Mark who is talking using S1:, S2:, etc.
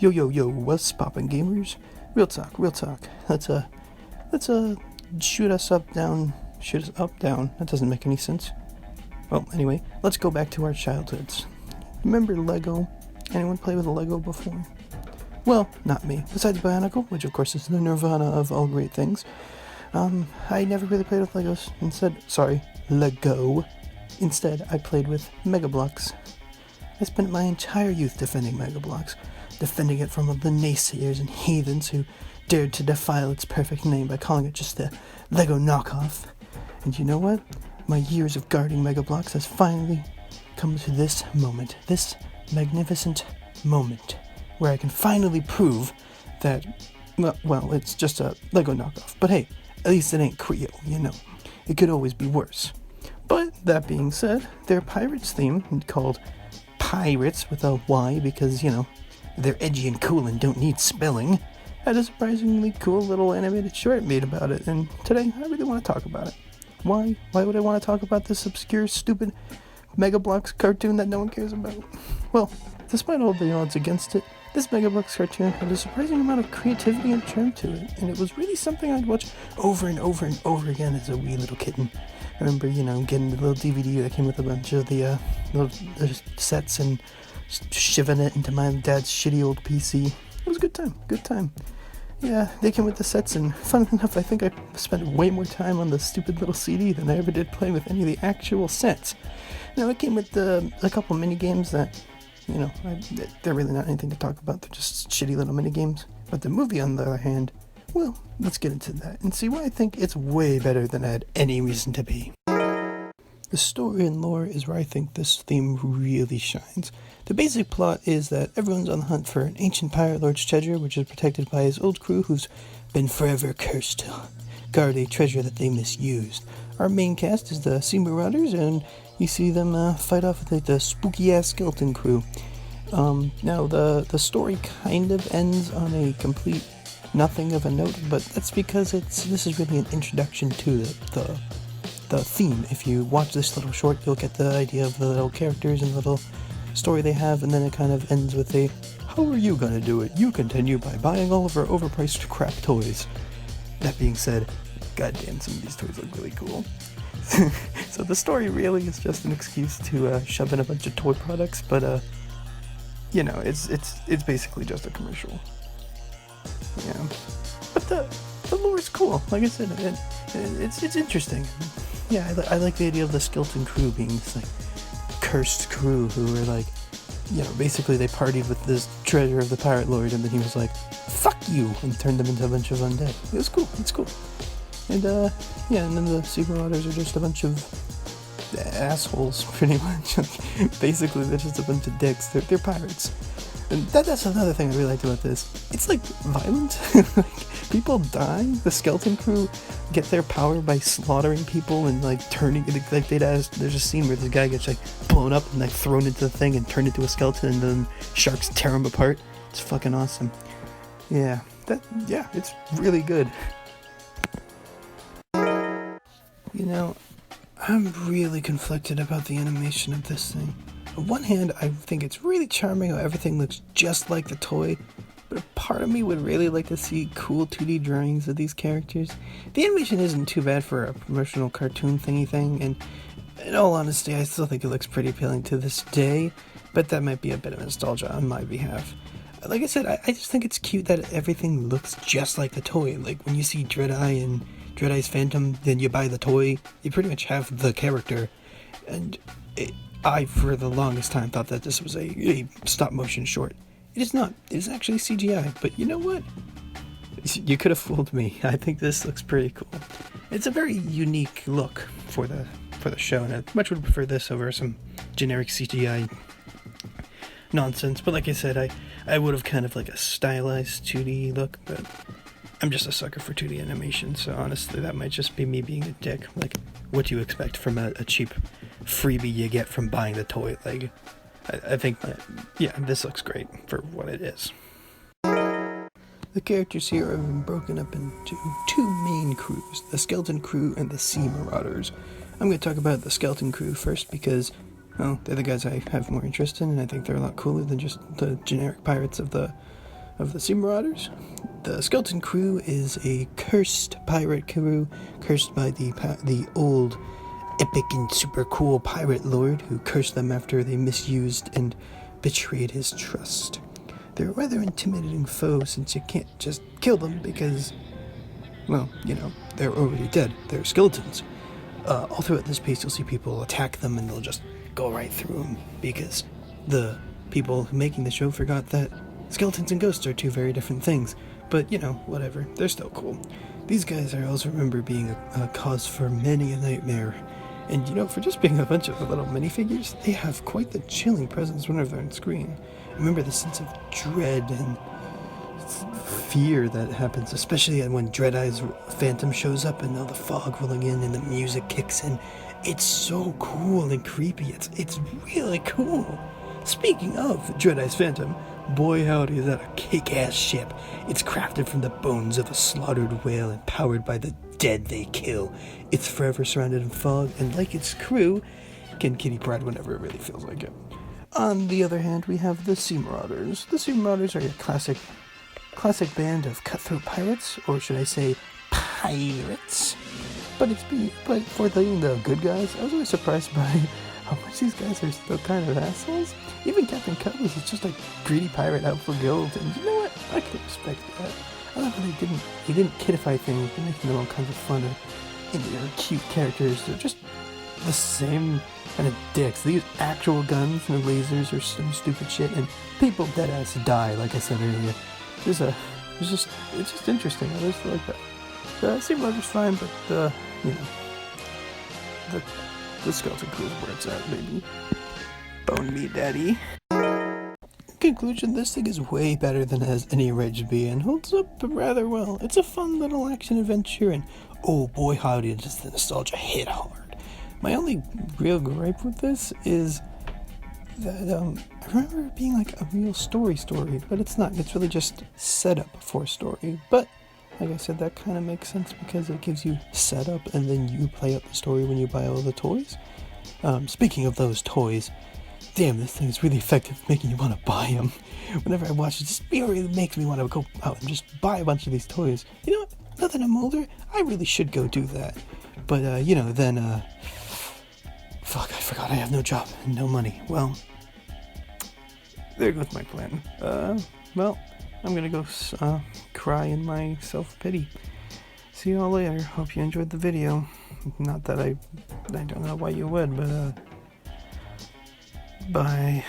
S1: Yo, what's poppin', gamers? Real talk. Let's shoot us up, down. That doesn't make any sense. Well, anyway, let's go back to our childhoods. Remember Lego? Anyone play with Lego before? Well, not me. Besides Bionicle, which of course is the nirvana of all great things. I never really played with Lego. Instead, I played with Megabloks. I spent my entire youth defending Megabloks, defending it from the naysayers and heathens who dared to defile its perfect name by calling it just the Lego knockoff. And you know what? My years of guarding Megabloks has finally come to this moment, this magnificent moment, where I can finally prove that, well, it's just a Lego knockoff. But hey, at least it ain't Creole, you know. It could always be worse. But that being said, their Pirates theme, called Pyrates with a Y because, you know, they're edgy and cool and don't need spelling, had a surprisingly cool little animated short made about it, and today I really want to talk about it. Why? Why would I want to talk about this obscure, stupid Megabloks cartoon that no one cares about? Well, despite all the odds against it, this Megablok cartoon had a surprising amount of creativity and charm to it, and it was really something I'd watch over and over again as a wee little kitten. I remember, getting the little DVD that came with a bunch of the little sets and shoving it into my dad's shitty old PC. It was a good time. Yeah, they came with the sets, and fun enough, I think I spent way more time on the stupid little CD than I ever did playing with any of the actual sets. Now, it came with a couple mini games that, they're really not anything to talk about. They're just shitty little mini games. But the movie, on the other hand, well, let's get into that and see why I think it's way better than I had any reason to be. The story and lore is where I think this theme really shines. The basic plot is that everyone's on the hunt for an ancient pirate lord's treasure, which is protected by his old crew who's been forever cursed to guard a treasure that they misused. Our main cast is the Sea Marauders, and you see them fight off with the spooky-ass skeleton crew. Now, the story kind of ends on a complete nothing of a note, but that's because this is really an introduction to the theme. If you watch this little short, you'll get the idea of the little characters and the little story they have, and then it kind of ends with a, how are you gonna do it? You continue by buying all of our overpriced crap toys. That being said, goddamn, some of these toys look really cool. So the story really is just an excuse to shove in a bunch of toy products, but it's basically just a commercial. Yeah, but the lore is cool. Like I said, it's interesting. Yeah, I like the idea of the skeleton crew being this cursed crew who were basically they partied with this treasure of the pirate lord, and then he was like, "Fuck you," and turned them into a bunch of undead. It was cool. It's cool. And and then the Sea Marauders are just a bunch of assholes, pretty much. Basically, they're just a bunch of dicks. They're pirates. And that's another thing I really liked about this. It's violent. People die. The skeleton crew get their power by slaughtering people and turning. There's a scene where the guy gets blown up and thrown into the thing and turned into a skeleton, and then sharks tear him apart. It's fucking awesome. Yeah, it's really good. I'm really conflicted about the animation of this thing. On one hand, I think it's really charming how everything looks just like the toy, but a part of me would really like to see cool 2D drawings of these characters. The animation isn't too bad for a promotional cartoon thingy thing, and in all honesty, I still think it looks pretty appealing to this day, but that might be a bit of nostalgia on my behalf. Like I said, I just think it's cute that everything looks just like the toy. When you see Dread-Eye and Dread-Eye's Phantom, then you buy the toy, you pretty much have the character. And I, for the longest time, thought that this was a stop-motion short. It is not. It is actually CGI, but you know what? You could have fooled me. I think this looks pretty cool. It's a very unique look for the show, and I much would prefer this over some generic CGI nonsense. But like I said, I would have kind of a stylized 2D look, but I'm just a sucker for 2D animation, so honestly, that might just be me being a dick. What do you expect from a cheap freebie you get from buying the toy? I think that, this looks great for what it is. The characters here have been broken up into two main crews, the Skeleton Crew and the Sea Marauders. I'm going to talk about the Skeleton Crew first because, well, they're the guys I have more interest in, and I think they're a lot cooler than just the generic pirates of the of the Sea Marauders. The skeleton crew is a cursed pirate crew, cursed by the old epic and super cool pirate lord who cursed them after they misused and betrayed his trust. They're a rather intimidating foe since you can't just kill them because, well, you know, they're already dead. They're skeletons. All throughout this piece, you'll see people attack them and they'll just go right through them because the people making the show forgot that skeletons and ghosts are two very different things. But, you know, whatever. They're still cool. These guys I also remember being a cause for many a nightmare. And, you know, for just being a bunch of little minifigures, they have quite the chilling presence whenever they're on screen. I remember the sense of dread and fear that happens, especially when Dread-Eye's phantom shows up and all the fog rolling in and the music kicks in. It's so cool and creepy. It's really cool. Speaking of Dread-Eye's phantom, boy howdy is that a kick-ass ship. It's crafted from the bones of a slaughtered whale and powered by the dead they kill. It's forever surrounded in fog, and like its crew, can kitty pride whenever it really feels like it. On the other hand, we have the Sea Marauders. The Sea Marauders are your classic band of cutthroat pirates, or should I say, pirates. But for the good guys, I was always surprised by how much these guys are still kind of assholes. Even Captain Cutlass is just a greedy pirate out for gold, and you know what? I can respect that. I love how they didn't kidify things, they're making them all kinds of fun and they're cute characters. They're just the same kind of dicks. They use actual guns and lasers or some stupid shit, and people deadass die, like I said earlier. It's just interesting. I just like that. The Sea Marauders fine, but the skeleton crew is where it's at, baby. Bone me, daddy. In conclusion, this thing is way better than it has any right to be and holds up rather well. It's a fun little action adventure, and oh boy howdy, does the nostalgia hit hard. My only real gripe with this is that I remember it being like a real story, but it's not. It's really just setup for a story. But like I said, that kind of makes sense because it gives you setup and then you play out the story when you buy all the toys. Speaking of those toys, damn, this thing is really effective at making you want to buy them. Whenever I watch it really makes me want to go out and just buy a bunch of these toys. You know what? Now that I'm older, I really should go do that. But, fuck, I forgot I have no job and no money. Well, there goes my plan. Well, I'm gonna go cry in my self-pity. See you all later. Hope you enjoyed the video. Not that I don't know why you would, but, bye.